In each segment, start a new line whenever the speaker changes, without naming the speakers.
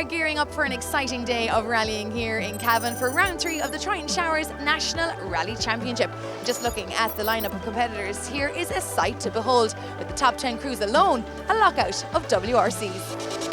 are gearing up for an exciting day of rallying here in Cavan for round 3 of the Triton Showers National Rally Championship. Just looking at the lineup of competitors, here is a sight to behold, with the top 10 crews alone a lockout of WRCs.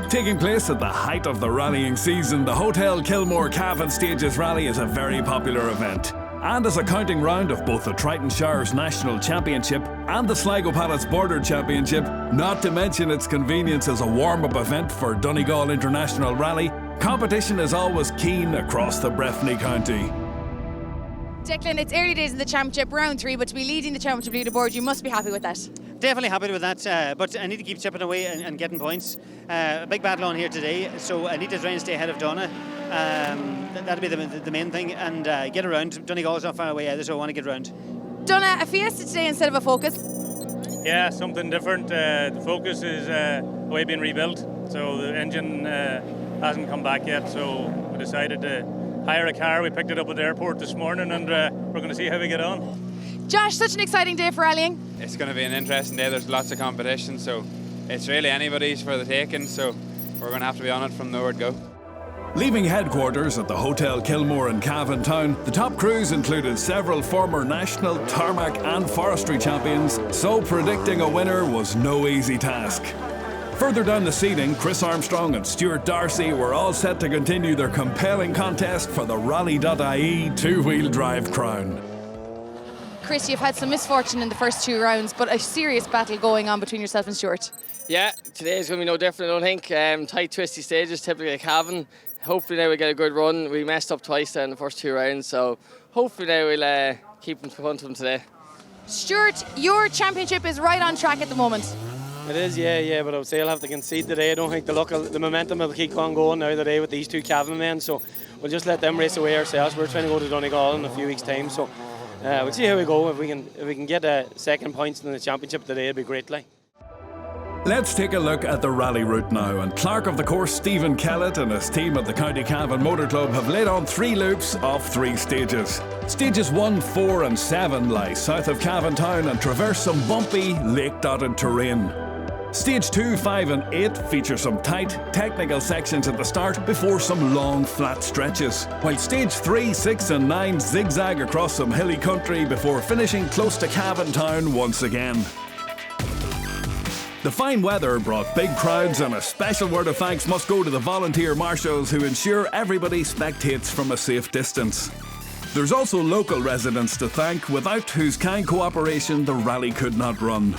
Taking place at the height of the rallying season, the Hotel Kilmore Cavan Stages Rally is a very popular event. And as a counting round of both the Triton Showers National Championship and the Sligo Palace Border Championship, not to mention its convenience as a warm-up event for Donegal International Rally, competition is always keen across the Breffni county.
Declan, it's early days in the championship, round 3, but to be leading the championship leaderboard, you must be happy with that.
Definitely happy with that, but I need to keep chipping away and getting points. A big battle on here today, so I need to try and stay ahead of Donna. That'll be the main thing, and get around. Donegal's not far away either, so I want to get around.
Donna, a Fiesta today instead of a Focus?
Yeah, something different. The Focus is way being rebuilt, so the engine hasn't come back yet, so we decided to hire a car. We picked it up at the airport this morning, and we're going to see how we get on.
Josh, such an exciting day for rallying.
It's going to be an interesting day. There's lots of competition, so it's really anybody's for the taking, so we're going to have to be on it from the word go.
Leaving headquarters at the Hotel Kilmore in Cavan Town, the top crews included several former national, tarmac and forestry champions, so predicting a winner was no easy task. Further down the seating, Chris Armstrong and Stuart Darcy were all set to continue their compelling contest for the Rally.ie two-wheel drive crown.
Chris, you've had some misfortune in the first 2 rounds, but a serious battle going on between yourself and Stuart.
Yeah, today is going to be no different, I don't think. Tight, twisty stages, typically a Cavan. Hopefully now we get a good run. We messed up twice there in the first 2 rounds, so hopefully now we'll keep in front of them today.
Stuart, your championship is right on track at the moment.
It is, yeah, but I would say I'll have to concede today. I don't think the momentum will keep on going now today with these 2 Cavan men, so we'll just let them race away ourselves. We're trying to go to Donegal in a few weeks' time, so we'll see how we go. If we can get a second points in the championship today, it'd be great.
Let's take a look at the rally route now, and clerk of the course Stephen Kellett and his team at the County Cavan Motor Club have laid on 3 loops of 3 stages. Stages 1, 4 and 7 lie south of Cavan Town and traverse some bumpy, lake-dotted terrain. Stage 2, 5 and 8 feature some tight, technical sections at the start before some long, flat stretches, while Stage 3, 6 and 9 zigzag across some hilly country before finishing close to Cavan Town once again. The fine weather brought big crowds, and a special word of thanks must go to the volunteer marshals who ensure everybody spectates from a safe distance. There's also local residents to thank, without whose kind cooperation the rally could not run.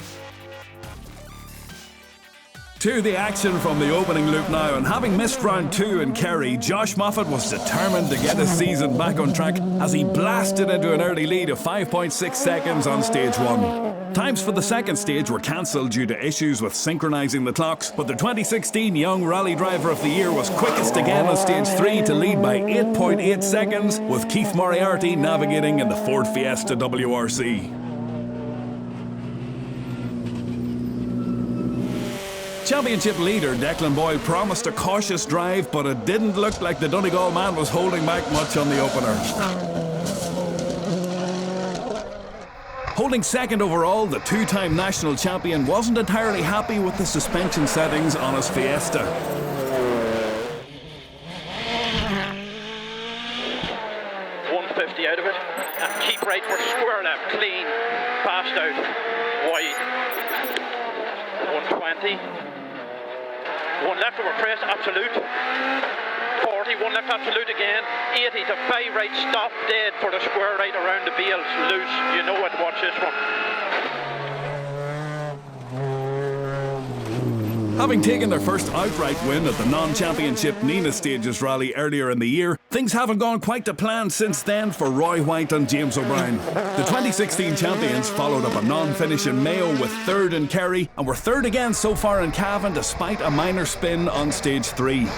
To the action from the opening loop now, and having missed round 2 in Kerry, Josh Moffat was determined to get his season back on track as he blasted into an early lead of 5.6 seconds on stage 1. Times for the second stage were cancelled due to issues with synchronising the clocks, but the 2016 Young Rally Driver of the Year was quickest again on stage 3 to lead by 8.8 seconds, with Keith Moriarty navigating in the Ford Fiesta WRC. Championship leader Declan Boyle promised a cautious drive, but it didn't look like the Donegal man was holding back much on the opener. Holding second overall, the 2-time national champion wasn't entirely happy with the suspension settings on his Fiesta.
.150 out of it, and keep right for square left, clean, passed out, wide. 120. 1 left over crest, absolute. 40, 1 left absolute again. 80 to 5 right, stop dead for the square right around the bales, loose. You know what, watch this one.
Having taken their first outright win at the non-championship Nina Stages rally earlier in the year, things haven't gone quite to plan since then for Roy White and James O'Brien. The 2016 champions followed up a non-finish in Mayo with third in Kerry and were third again so far in Cavan despite a minor spin on stage 3.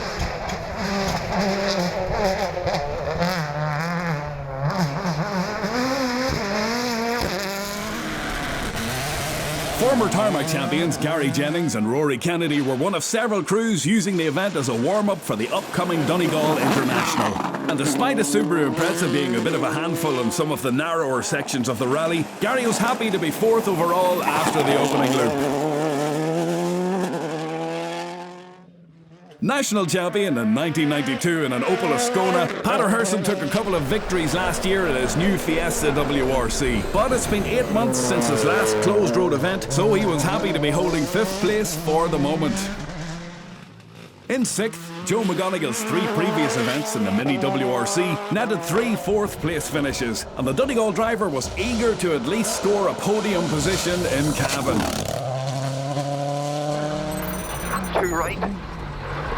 Former tarmac champions Gary Jennings and Rory Kennedy were one of several crews using the event as a warm-up for the upcoming Donegal International. And despite a Subaru Impreza being a bit of a handful in some of the narrower sections of the rally, Gary was happy to be fourth overall after the opening loop. National champion in 1992 in an Opel Ascona, Pater Herson took a couple of victories last year in his new Fiesta WRC. But it's been 8 months since his last closed road event, so he was happy to be holding 5th place for the moment. In 6th, Joe McGonigal's 3 previous events in the Mini WRC netted 3 4th place finishes, and the Donegal driver was eager to at least score a podium position in Cavan.
2 right.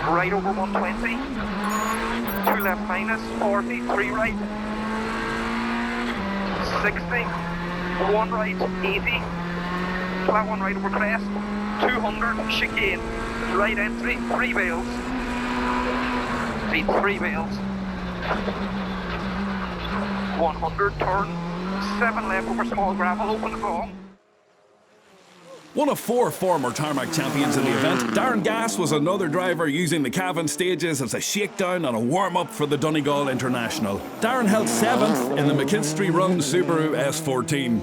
Right over 120, 2 left minus, 40, 3 right, 60, 1 right, 80, flat 1 right over crest, 200, chicane, right entry, 3 bales, 3 bales, 100, turn, 7 left over small gravel, open the ball.
One of 4 former tarmac champions in the event, Darren Gass was another driver using the Cavan stages as a shakedown and a warm-up for the Donegal International. Darren held 7th in the McKinstry-run Subaru S14.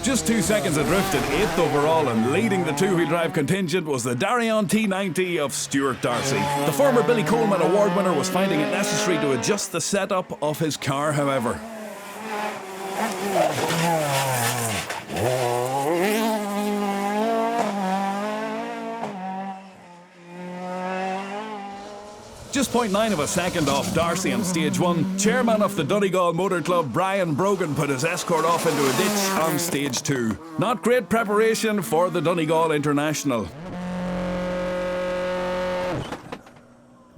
Just 2 seconds adrift in 8th overall, and leading the two-wheel drive contingent was the Darion T90 of Stuart Darcy. The former Billy Coleman Award winner was finding it necessary to adjust the setup of his car, however. Just 0.9 of a second off Darcy on stage 1, chairman of the Donegal Motor Club Brian Brogan put his Escort off into a ditch on stage 2. Not great preparation for the Donegal International.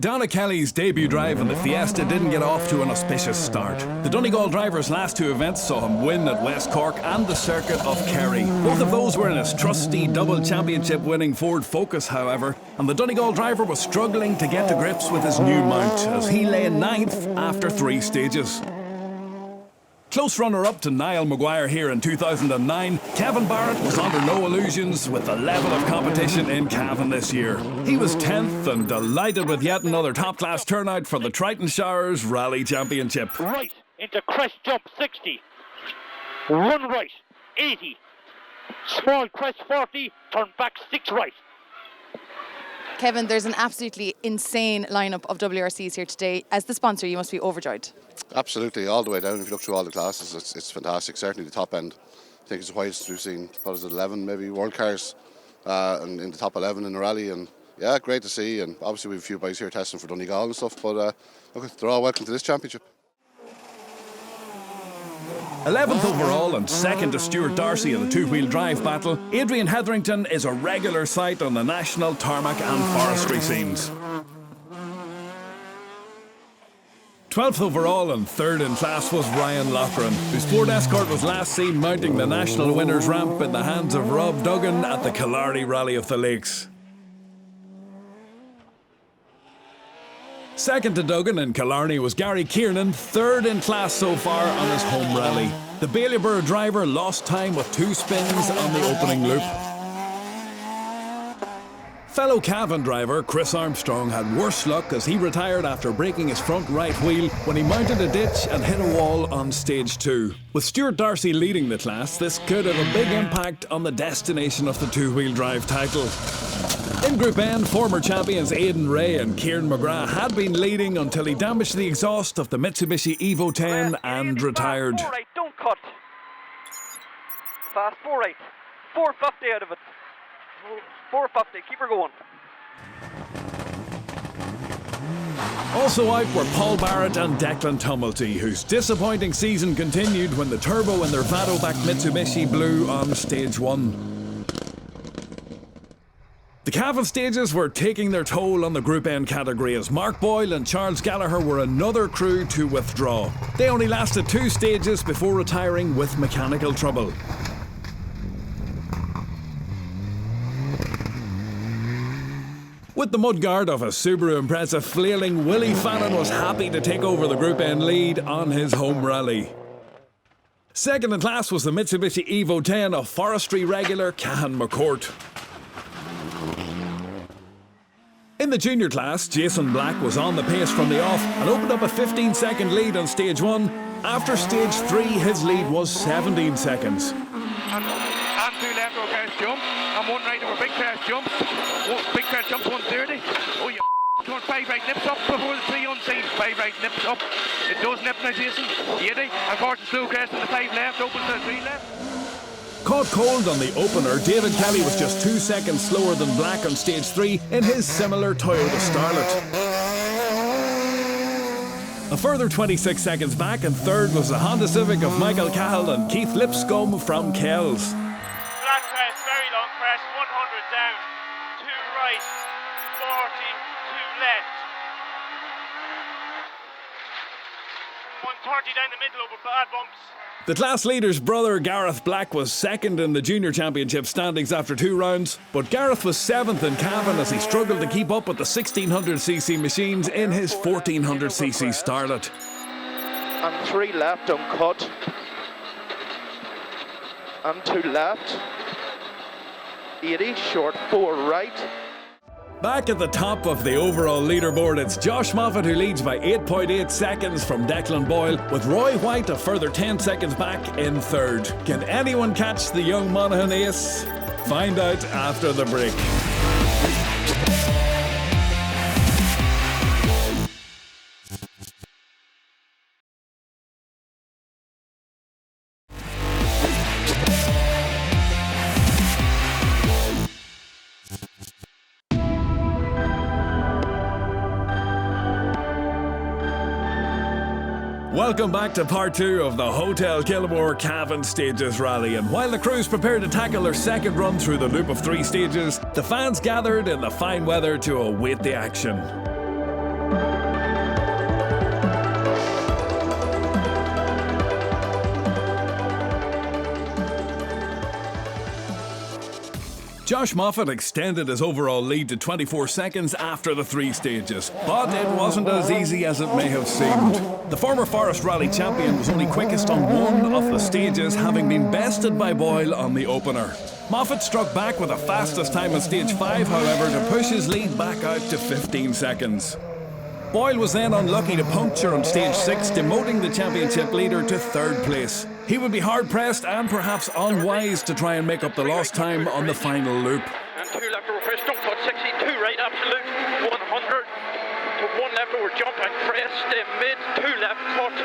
Donna Kelly's debut drive in the Fiesta didn't get off to an auspicious start. The Donegal driver's last 2 events saw him win at West Cork and the circuit of Kerry. Both of those were in his trusty double championship winning Ford Focus, however, and the Donegal driver was struggling to get to grips with his new mount as he lay 9th after 3 stages. Close runner-up to Niall Maguire here in 2009, Kevin Barrett was under no illusions with the level of competition in Cavan this year. He was 10th and delighted with yet another top-class turnout for the Triton Showers Rally Championship.
Right into crest jump 60, 1 right 80, small crest 40, turn back 6 right.
Kevin, there's an absolutely insane lineup of WRCs here today. As the sponsor, you must be overjoyed.
Absolutely, all the way down. If you look through all the classes, it's fantastic. Certainly the top end. I think it's the highest we've seen. What is it, 11 maybe world cars, and in the top 11 in the rally. And yeah, great to see. And obviously we have a few boys here testing for Donegal and stuff. But look, they're all welcome to this championship.
11th overall and 2nd to Stuart Darcy in the two-wheel drive battle, Adrian Hetherington is a regular sight on the national tarmac and forestry scenes. 12th overall and 3rd in class was Ryan Loughran, whose Ford Escort was last seen mounting the national winners ramp in the hands of Rob Duggan at the Killarney Rally of the Lakes. Second to Duggan in Killarney was Gary Kiernan, 3rd in class so far on his home rally. The Bailieborough driver lost time with 2 spins on the opening loop. Fellow Cavan driver Chris Armstrong had worse luck as he retired after breaking his front right wheel when he mounted a ditch and hit a wall on stage 2. With Stuart Darcy leading the class, this could have a big impact on the destination of the two-wheel drive title. In Group N, former champions Aidan Ray and Kieran McGrath had been leading until he damaged the exhaust of the Mitsubishi Evo 10 and retired.
4 right, don't cut. Fast 4 right. 450 out of it. 450, keep her going.
Also out were Paul Barrett and Declan Tumulty, whose disappointing season continued when the turbo in their Vado-backed Mitsubishi blew on stage 1. The Cavan stages were taking their toll on the Group N category as Mark Boyle and Charles Gallagher were another crew to withdraw. They only lasted 2 stages before retiring with mechanical trouble. With the mudguard of a Subaru Impreza flailing, Willie Fannin was happy to take over the Group N lead on his home rally. Second in class was the Mitsubishi Evo 10 of forestry regular Cavan McCourt. In the junior class, Jason Black was on the pace from the off and opened up a 15-second lead on stage 1. After stage 3, his lead was 17 seconds.
And 2 left over crash jump, and 1 right over big crash jumps. Big crash jumps 130. Oh, you turn 5 right nips up before the 3 unseen. 5 right nips up. It does nip now, Jason. 80. And Carson slow crest in the 5 left, open to the 3 left.
Caught cold on the opener, David Kelly was just 2 seconds slower than Black on stage 3 in his similar Toyota Starlet. A further 26 seconds back, and third was the Honda Civic of Michael Cahill and Keith Lipscomb from Kells.
Black crest, very long crest, 100 down, 2 right, 40, 2 left. 130 down the middle over bad bumps.
The class leader's brother Gareth Black was second in the junior championship standings after 2 rounds, but Gareth was 7th in Cavan as he struggled to keep up with the 1600cc machines in his 1400cc Starlet.
And 3 left, uncut. And 2 left. 80, short 4 right.
Back at the top of the overall leaderboard, it's Josh Moffat who leads by 8.8 seconds from Declan Boyle, with Roy White a further 10 seconds back in third. Can anyone catch the young Monaghan ace? Find out after the break. Welcome back to part 2 of the Hotel Kilmore Cavan Stages Rally, and while the crews prepared to tackle their second run through the loop of 3 stages, the fans gathered in the fine weather to await the action. Josh Moffat extended his overall lead to 24 seconds after the 3 stages, but it wasn't as easy as it may have seemed. The former Forest Rally champion was only quickest on 1 of the stages, having been bested by Boyle on the opener. Moffat struck back with the fastest time on stage 5, however, to push his lead back out to 15 seconds. Boyle was then unlucky to puncture on stage 6, demoting the championship leader to 3rd place. He would be hard-pressed and perhaps unwise to try and make up the lost time on the final loop.
And 2 left over crest, don't cut 60, 2 right, absolute, 100. To 1 left over jump and crest, mid, 2 left cut.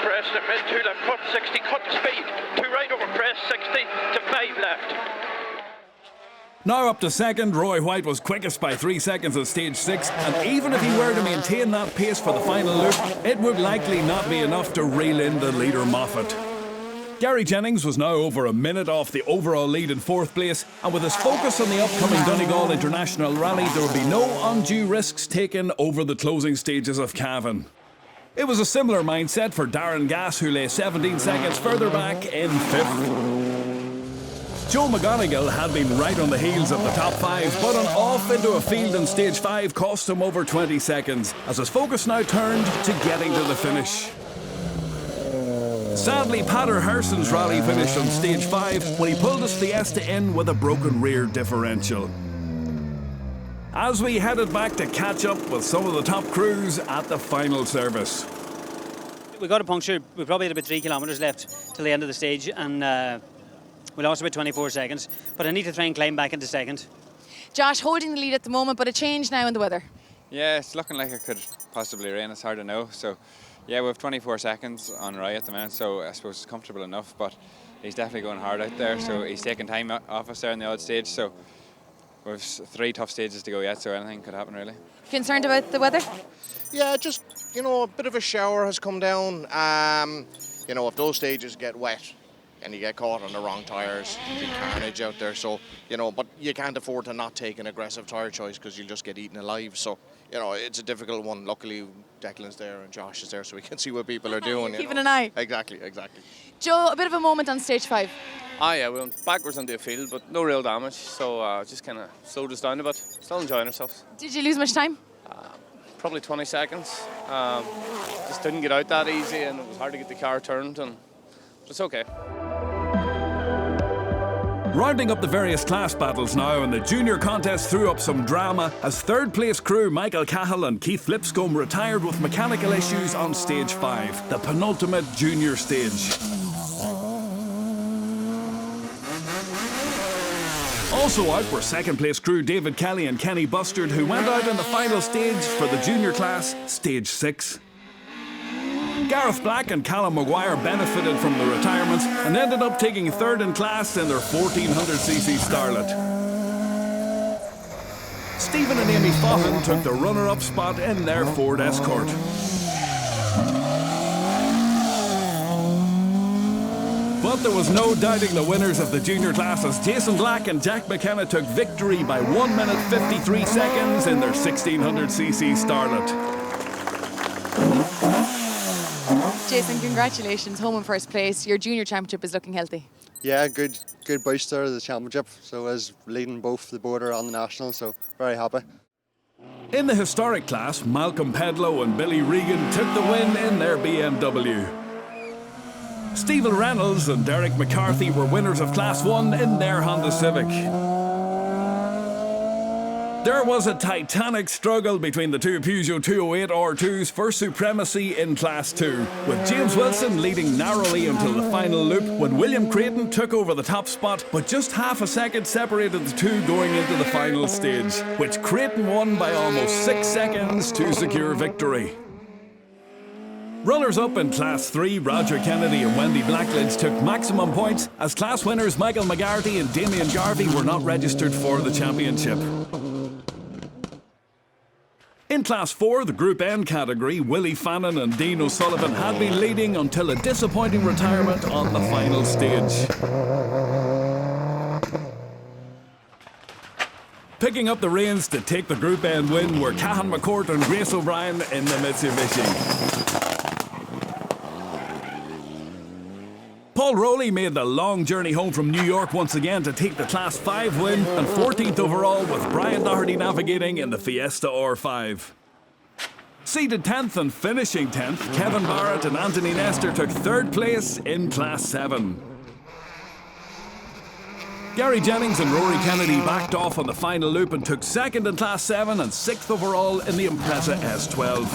Crest, mid, 2 left cut, 60, cut to speed. 2 right over crest, 60 to 5 left.
Now up to second, Roy White was quickest by 3 seconds at stage 6, and even if he were to maintain that pace for the final loop, it would likely not be enough to reel in the leader Moffat. Gary Jennings was now over a minute off the overall lead in 4th place, and with his focus on the upcoming Donegal International Rally, there would be no undue risks taken over the closing stages of Cavan. It was a similar mindset for Darren Gass, who lay 17 seconds further back in 5th. Joe McGonigal had been right on the heels of the top 5, but an off into a field in stage 5 cost him over 20 seconds, as his focus now turned to getting to the finish. Sadly, Pater Herson's rally finished on stage 5 when he pulled his Fiesta in with a broken rear differential. As we headed back to catch up with some of the top crews at the final service.
We got a puncture. We probably had about 3 kilometres left till the end of the stage, and we lost about 24 seconds. But I need to try and climb back into second.
Josh holding the lead at the moment, but a change now in the weather.
Yeah, it's looking like it could possibly rain. It's hard to know. So, yeah, we have 24 seconds on Roy at the minute, so I suppose it's comfortable enough. But he's definitely going hard out there, so he's taking time off us there in the odd stage. So we've 3 tough stages to go yet, so anything could happen really.
Concerned about the weather?
Yeah, just, a bit of a shower has come down. If those stages get wet, and you get caught on the wrong tyres, the carnage out there. So, you know, but you can't afford to not take an aggressive tyre choice because you'll just get eaten alive. So, you know, it's a difficult one. Luckily, Declan's there and Josh is there, so we can see what people are doing.
Keeping an eye.
Exactly.
Joe, a bit of a moment on stage 5.
Yeah, we went backwards into the field, but no real damage, so just kind of slowed us down a bit. Still enjoying ourselves.
Did you lose much time?
Probably 20 seconds. Just didn't get out that easy, and it was hard to get the car turned, but it's okay.
Rounding up the various class battles now, and the junior contest threw up some drama as third place crew Michael Cahill and Keith Lipscomb retired with mechanical issues on stage 5, the penultimate junior stage. Also out were second place crew David Kelly and Kenny Bustard, who went out in the final stage for the junior class, stage 6. Gareth Black and Callum Maguire benefited from the retirements and ended up taking third in class in their 1400cc Starlet. Stephen and Amy Faughan took the runner-up spot in their Ford Escort. But there was no doubting the winners of the junior classes. Jason Black and Jack McKenna took victory by 1 minute 53 seconds in their 1600cc Starlet.
Jason, congratulations, home in first place. Your junior championship is looking healthy.
Yeah, good boost there of the championship. So I was leading both the border and the national, so very happy.
In the historic class, Malcolm Pedlow and Billy Regan took the win in their BMW. Stephen Reynolds and Derek McCarthy were winners of Class 1 in their Honda Civic. There was a titanic struggle between the two Peugeot 208 R2s for supremacy in Class 2, with James Wilson leading narrowly until the final loop when William Creighton took over the top spot, but just half a second separated the two going into the final stage, which Creighton won by almost 6 seconds to secure victory. Runners-up in Class 3, Roger Kennedy and Wendy Blackledge took maximum points, as class winners Michael McGarty and Damien Garvey were not registered for the championship. In Class 4, the Group N category, Willie Fannin and Dean O'Sullivan had been leading until a disappointing retirement on the final stage. Picking up the reins to take the Group N win were Cahan McCourt and Grace O'Brien in the Mitsubishi. Paul Rowley made the long journey home from New York once again to take the Class 5 win, and 14th overall with Brian Doherty navigating in the Fiesta R5. Seeded 10th and finishing 10th, Kevin Barrett and Anthony Nestor took third place in Class 7. Gary Jennings and Rory Kennedy backed off on the final loop and took second in Class 7 and 6th overall in the Impreza S12.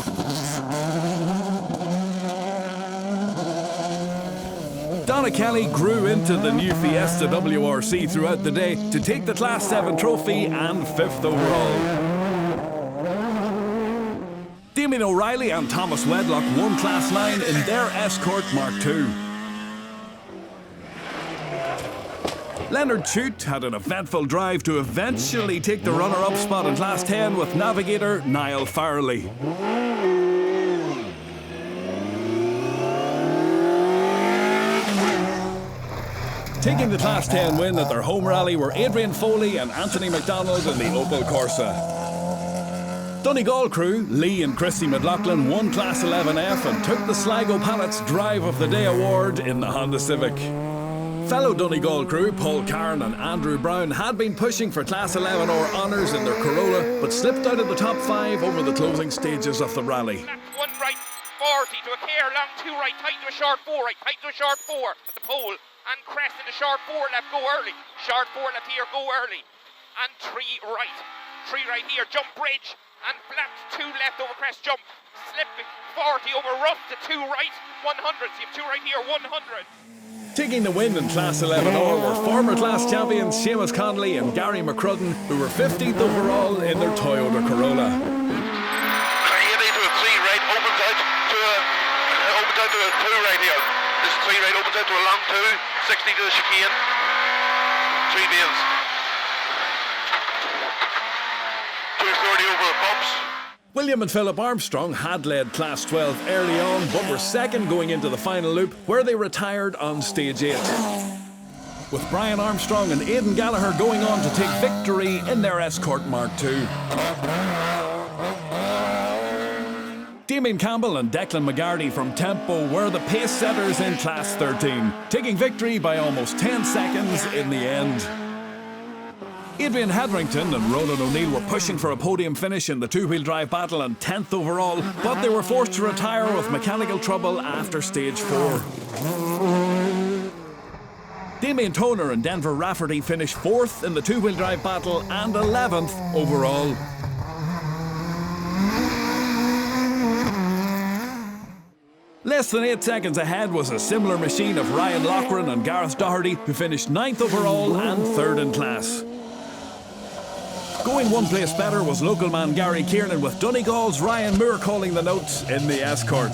Donna Kelly grew into the new Fiesta WRC throughout the day to take the Class 7 trophy and 5th overall. Damien O'Reilly and Thomas Wedlock won Class 9 in their Escort Mark II. Leonard Chute had an eventful drive to eventually take the runner-up spot in Class 10 with navigator Niall Farley. Taking the Class 10 win at their home rally were Adrian Foley and Anthony McDonald in the Opel Corsa. Donegal crew, Lee and Christy McLaughlin, won Class 11F and took the Sligo Pallets Drive of the Day award in the Honda Civic. Fellow Donegal crew, Paul Carn and Andrew Brown, had been pushing for Class 11R honours in their Corolla, but slipped out of the top 5 over the closing stages of the rally.
One right, 40 to a care, long 2 right, tight to a short 4 right, tight to a short 4 at the pole. And crest in the short 4 left, go early. Short 4 left here, go early. And 3 right. 3 right here, jump bridge. And flaps 2 left over crest, jump. Slip 40 over rough to 2 right, 100. So you have 2 right here, 100.
Taking the win in Class 11R were former class champions Seamus Connolly and Gary McCrudden, who were 15th overall in their Toyota Corolla.
80 to a 3 right, opens out to a 2 right here. This 3 right opens out to a long 2. 60 to the chicane, 3 bales. 230 over the bumps.
William and Philip Armstrong had led Class 12 early on, but were second going into the final loop, where they retired on stage 8. With Brian Armstrong and Aidan Gallagher going on to take victory in their Escort Mark II. Damien Campbell and Declan McGarty from Tempo were the pace setters in Class 13, taking victory by almost 10 seconds in the end. Adrian Hetherington and Ronan O'Neill were pushing for a podium finish in the two-wheel drive battle and 10th overall, but they were forced to retire with mechanical trouble after stage 4. Damien Toner and Denver Rafferty finished 4th in the two-wheel drive battle and 11th overall. Less than 8 seconds ahead was a similar machine of Ryan Loughran and Gareth Doherty, who finished 9th overall and 3rd in class. Going one place better was local man Gary Kiernan, with Donegal's Ryan Moore calling the notes in the Escort.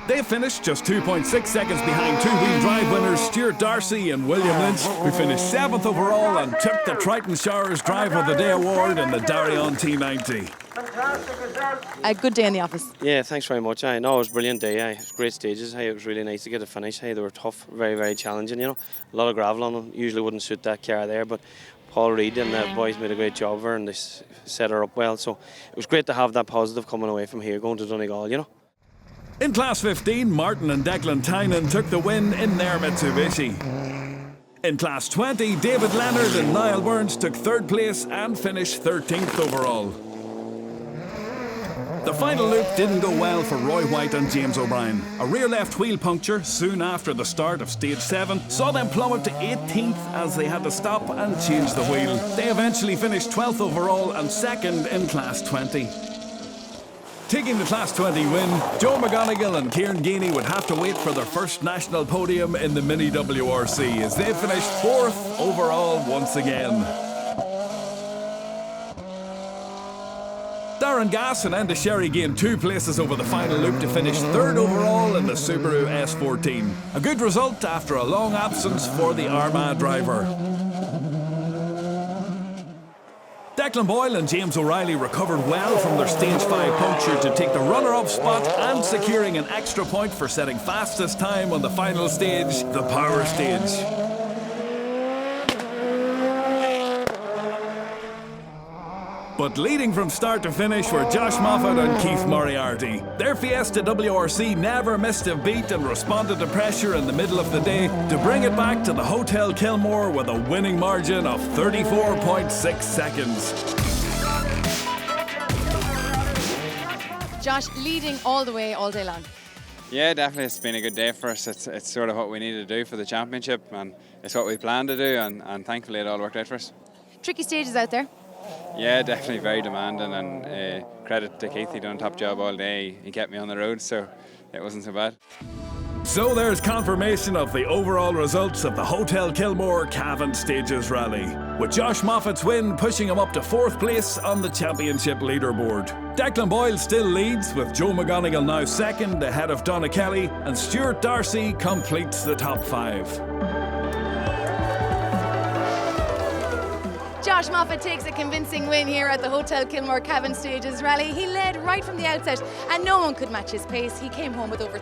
They finished just 2.6 seconds behind two-wheel drive winners Stuart Darcy and William Lynch, who finished 7th overall and took the Triton Showers Drive of the Day award in the Darien T90.
A good day in the office.
Yeah, thanks very much. I know it was a brilliant day. It was great stages. It was really nice to get a finish. They were tough, very, very challenging. You know, a lot of gravel on them. Usually wouldn't suit that car there, but Paul Reid and the boys made a great job of her, and they set her up well. So it was great to have that positive coming away from here, going to Donegal. You know.
In Class 15, Martin and Declan Tynan took the win in their Mitsubishi. In Class 20, David Leonard and Niall Burns took 3rd place and finished 13th overall. The final loop didn't go well for Roy White and James O'Brien. A rear left wheel puncture soon after the start of stage 7 saw them plummet to 18th as they had to stop and change the wheel. They eventually finished 12th overall and 2nd in Class 20. Taking the Class 20 win, Joe McGonigal and Kieran Geeney would have to wait for their first national podium in the Mini WRC as they finished 4th overall once again. Darren Gass and Enda Sherry gained 2 places over the final loop to finish 3rd overall in the Subaru S14. A good result after a long absence for the Armagh driver. Declan Boyle and James O'Reilly recovered well from their stage 5 puncture to take the runner-up spot and securing an extra point for setting fastest time on the final stage, the power stage. But leading from start to finish were Josh Moffat and Keith Moriarty. Their Fiesta WRC never missed a beat and responded to pressure in the middle of the day to bring it back to the Hotel Kilmore with a winning margin of 34.6 seconds.
Josh leading all the way, all day long.
Yeah, definitely. It's been a good day for us. It's sort of what we need to do for the championship, and it's what we plan to do, and thankfully it all worked out for us.
Tricky stages out there.
Yeah, definitely very demanding, and credit to Keith, he done a top job all day. He kept me on the road, so it wasn't so bad.
So there's confirmation of the overall results of the Hotel Kilmore Cavan Stages Rally, with Josh Moffat's win pushing him up to 4th place on the championship leaderboard. Declan Boyle still leads, with Joe McGonigal now 2nd ahead of Donna Kelly, and Stuart Darcy completes the top 5.
Josh Moffat takes a convincing win here at the Hotel Kilmore Cavan Stages Rally. He led right from the outset and no one could match his pace. He came home with over